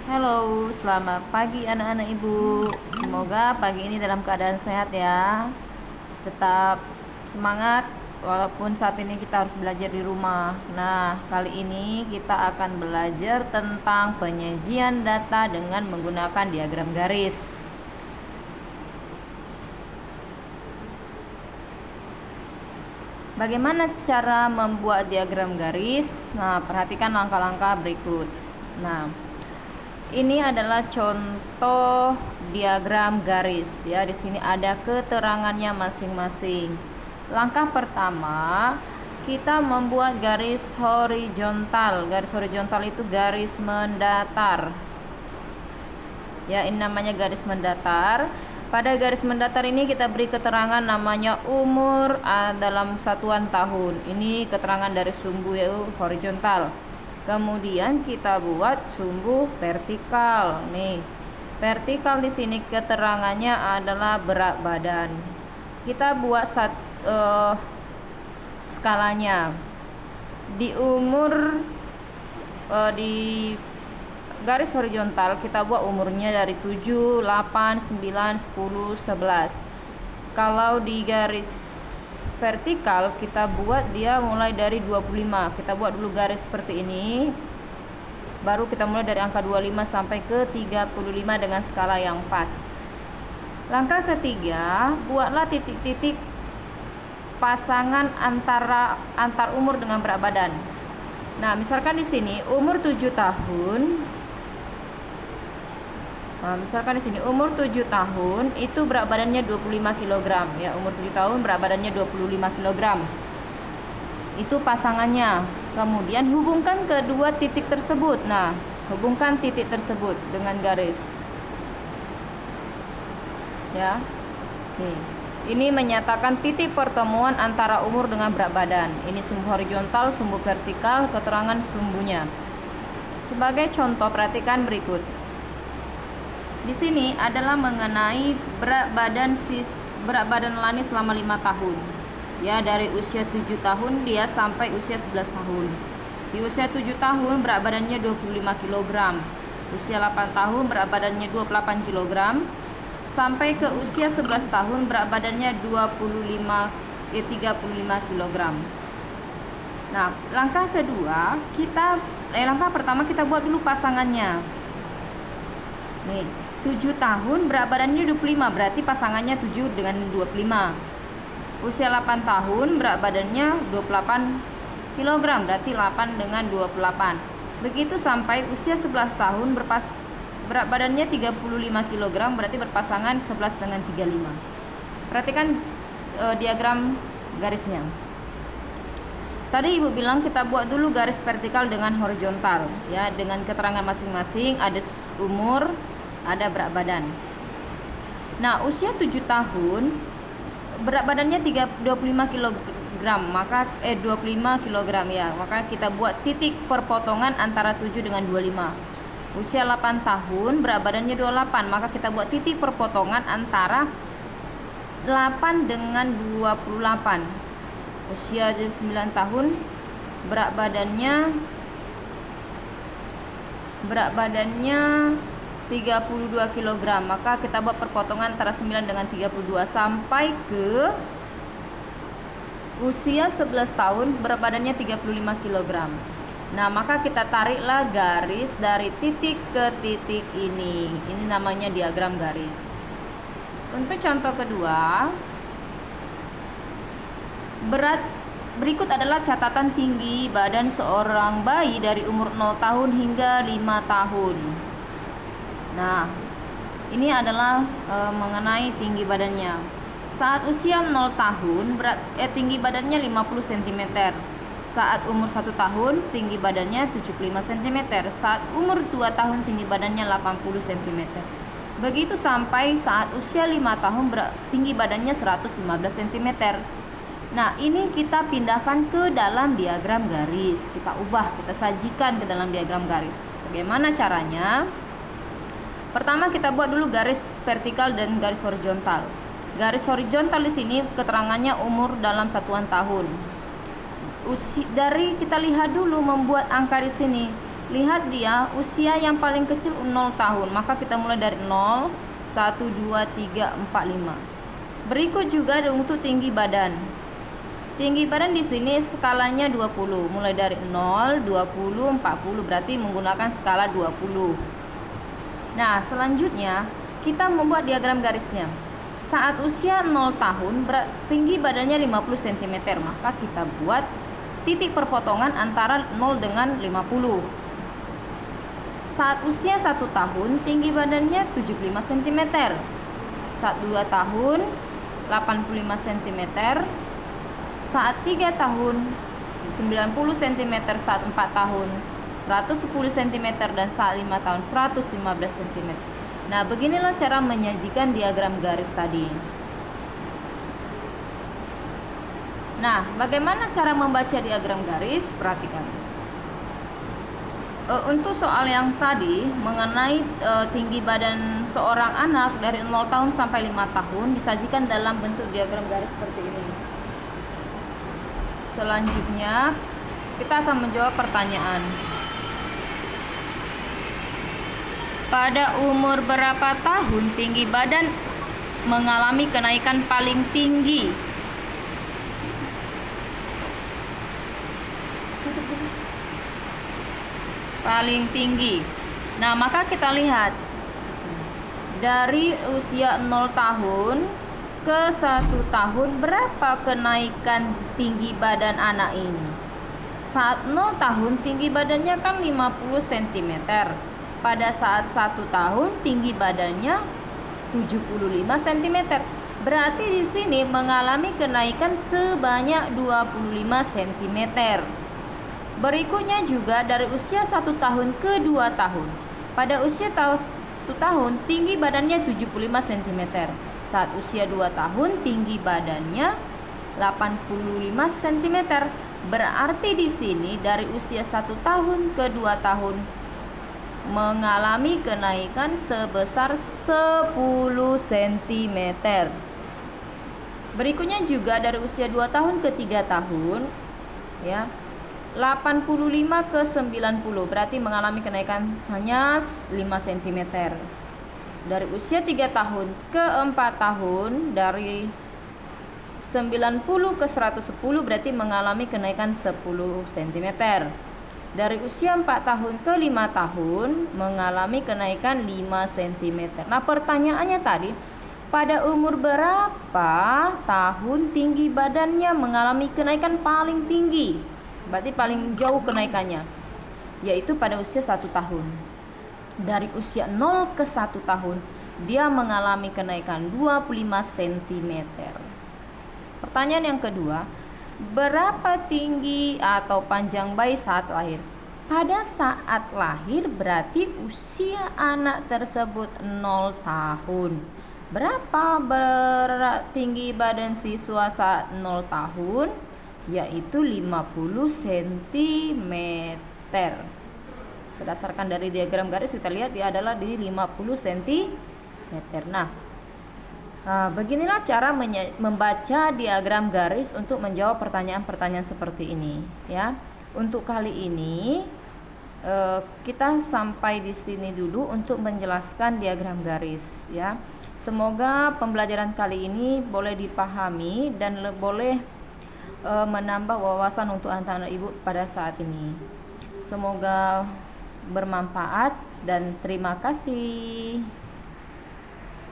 Halo, selamat pagi anak-anak ibu. Semoga pagi ini dalam keadaan sehat ya. Tetap semangat walaupun saat ini kita harus belajar di rumah. Nah, kali ini kita akan belajar tentang penyajian data dengan menggunakan diagram garis. Bagaimana cara membuat diagram garis? Nah, perhatikan langkah-langkah berikut. Nah, ini adalah contoh diagram garis ya. Di sini ada keterangannya masing-masing. Langkah pertama, kita membuat garis horizontal. Garis horizontal itu garis mendatar. Ya, ini namanya garis mendatar. Pada garis mendatar ini kita beri keterangan namanya umur dalam satuan tahun. Ini keterangan dari sumbu yaitu horizontal. Kemudian kita buat sumbu vertikal. Nih, vertikal di sini keterangannya adalah berat badan. Kita buat skalanya. Di umur di garis horizontal kita buat umurnya dari 7, 8, 9, 10, 11. Kalau di garis vertikal kita buat dia mulai dari 25. Kita buat dulu garis seperti ini. Baru kita mulai dari angka 25 sampai ke 35 dengan skala yang pas. Langkah ketiga, buatlah titik-titik pasangan antar umur dengan berat badan. Nah, misalkan di sini umur 7 tahun. Nah, misalkan di sini umur 7 tahun itu berat badannya 25 kg ya. Umur 7 tahun berat badannya 25 kg. Itu pasangannya. Kemudian hubungkan kedua titik tersebut. Nah, hubungkan titik tersebut dengan garis. Ya. Nih. Ini menyatakan titik pertemuan antara umur dengan berat badan. Ini sumbu horizontal, sumbu vertikal, keterangan sumbunya. Sebagai contoh, perhatikan berikut. Di sini adalah mengenai berat badan Lani selama 5 tahun. Ya, dari usia 7 tahun dia sampai usia 11 tahun. Di usia 7 tahun berat badannya 25 kg. Usia 8 tahun berat badannya 28 kg. Sampai ke usia 11 tahun berat badannya 35 kg. Nah, langkah pertama kita buat dulu pasangannya. Nih, 7 tahun berat badannya 25, berarti pasangannya 7 dengan 25. Usia 8 tahun berat badannya 28 kg, berarti 8 dengan 28. Begitu sampai usia 11 tahun berat badannya 35 kg, berarti berpasangan 11 dengan 35. Perhatikan diagram garisnya. Tadi ibu bilang kita buat dulu garis vertikal dengan horizontal ya, dengan keterangan masing-masing, ada umur, ada berat badan. Nah, usia 7 tahun berat badannya 25 kg, maka 25 kg ya. Maka kita buat titik perpotongan antara 7 dengan 25. Usia 8 tahun berat badannya 28, maka kita buat titik perpotongan antara 8 dengan 28. Usia 9 tahun berat badannya 32 kg, maka kita buat perpotongan antara 9 dengan 32 sampai ke usia 11 tahun berat badannya 35 kg. Nah, maka kita tariklah garis dari titik ke titik ini. Ini namanya diagram garis. Untuk contoh kedua, berikut adalah catatan tinggi badan seorang bayi dari umur 0 tahun hingga 5 tahun. Nah, ini adalah mengenai tinggi badannya. Saat usia 0 tahun tinggi badannya 50 cm. Saat umur 1 tahun tinggi badannya 75 cm. Saat umur 2 tahun tinggi badannya 80 cm. Begitu sampai saat usia 5 tahun tinggi badannya 115 cm. Nah, ini kita pindahkan ke dalam diagram garis. Kita ubah, kita sajikan ke dalam diagram garis. Bagaimana caranya? Pertama kita buat dulu garis vertikal dan garis horizontal. Garis horizontal di sini keterangannya umur dalam satuan tahun. Dari kita lihat dulu membuat angka di sini. lihat dia usia yang paling kecil 0 tahun, maka kita mulai dari 0, 1, 2, 3, 4, 5. Berikut juga untuk tinggi badan. Tinggi badan di sini skalanya 20, mulai dari 0, 20, 40, berarti menggunakan skala 20. Nah, selanjutnya kita membuat diagram garisnya. Saat usia 0 tahun, tinggi badannya 50 cm, maka kita buat titik perpotongan antara 0 dengan 50. Saat usia 1 tahun, tinggi badannya 75 cm. Saat 2 tahun, 85 cm. Saat 3 tahun, 90 cm. Saat 4 tahun, 110 cm. Dan saat 5 tahun, 115 cm. Nah, beginilah cara menyajikan diagram garis tadi. Nah, bagaimana cara membaca diagram garis? Perhatikan. Untuk soal yang tadi mengenai tinggi badan seorang anak dari 0 tahun sampai 5 tahun disajikan dalam bentuk diagram garis seperti ini. Selanjutnya kita akan menjawab pertanyaan. Pada umur berapa tahun tinggi badan mengalami kenaikan paling tinggi? Paling tinggi. Nah, maka kita lihat dari usia 0 tahun ke 1 tahun berapa kenaikan tinggi badan anak ini. Saat 0 tahun tinggi badannya kan 50 cm. Pada saat 1 tahun tinggi badannya 75 cm. Berarti di sini mengalami kenaikan sebanyak 25 cm. Berikutnya juga dari usia 1 tahun ke 2 tahun. Pada usia 1 tahun tinggi badannya 75 cm. Saat usia 2 tahun tinggi badannya 85 cm. Berarti di sini dari usia 1 tahun ke 2 tahun mengalami kenaikan sebesar 10 cm. Berikutnya juga dari usia 2 tahun ke 3 tahun, ya, 85 ke 90, berarti mengalami kenaikan hanya 5 cm. Dari usia 3 tahun ke 4 tahun, dari 90 ke 110, berarti mengalami kenaikan 10 cm. Dari usia 4 tahun ke 5 tahun, mengalami kenaikan 5 cm. Nah, pertanyaannya tadi, pada umur berapa tahun tinggi badannya mengalami kenaikan paling tinggi? Berarti paling jauh kenaikannya, yaitu pada usia 1 tahun. Dari usia 0 ke 1 tahun dia mengalami kenaikan 25 cm. Pertanyaan yang kedua, berapa tinggi atau panjang bayi saat lahir? Pada saat lahir berarti usia anak tersebut 0 tahun. Berapa tinggi badan siswa saat 0 tahun? Yaitu 50 cm. Berdasarkan dari diagram garis kita lihat dia adalah di 50 cm. Nah, beginilah cara membaca diagram garis untuk menjawab pertanyaan-pertanyaan seperti ini, ya. Untuk kali ini kita sampai di sini dulu untuk menjelaskan diagram garis, ya. Semoga pembelajaran kali ini boleh dipahami dan boleh menambah wawasan untuk anak-anak ibu pada saat ini. Semoga bermanfaat dan terima kasih.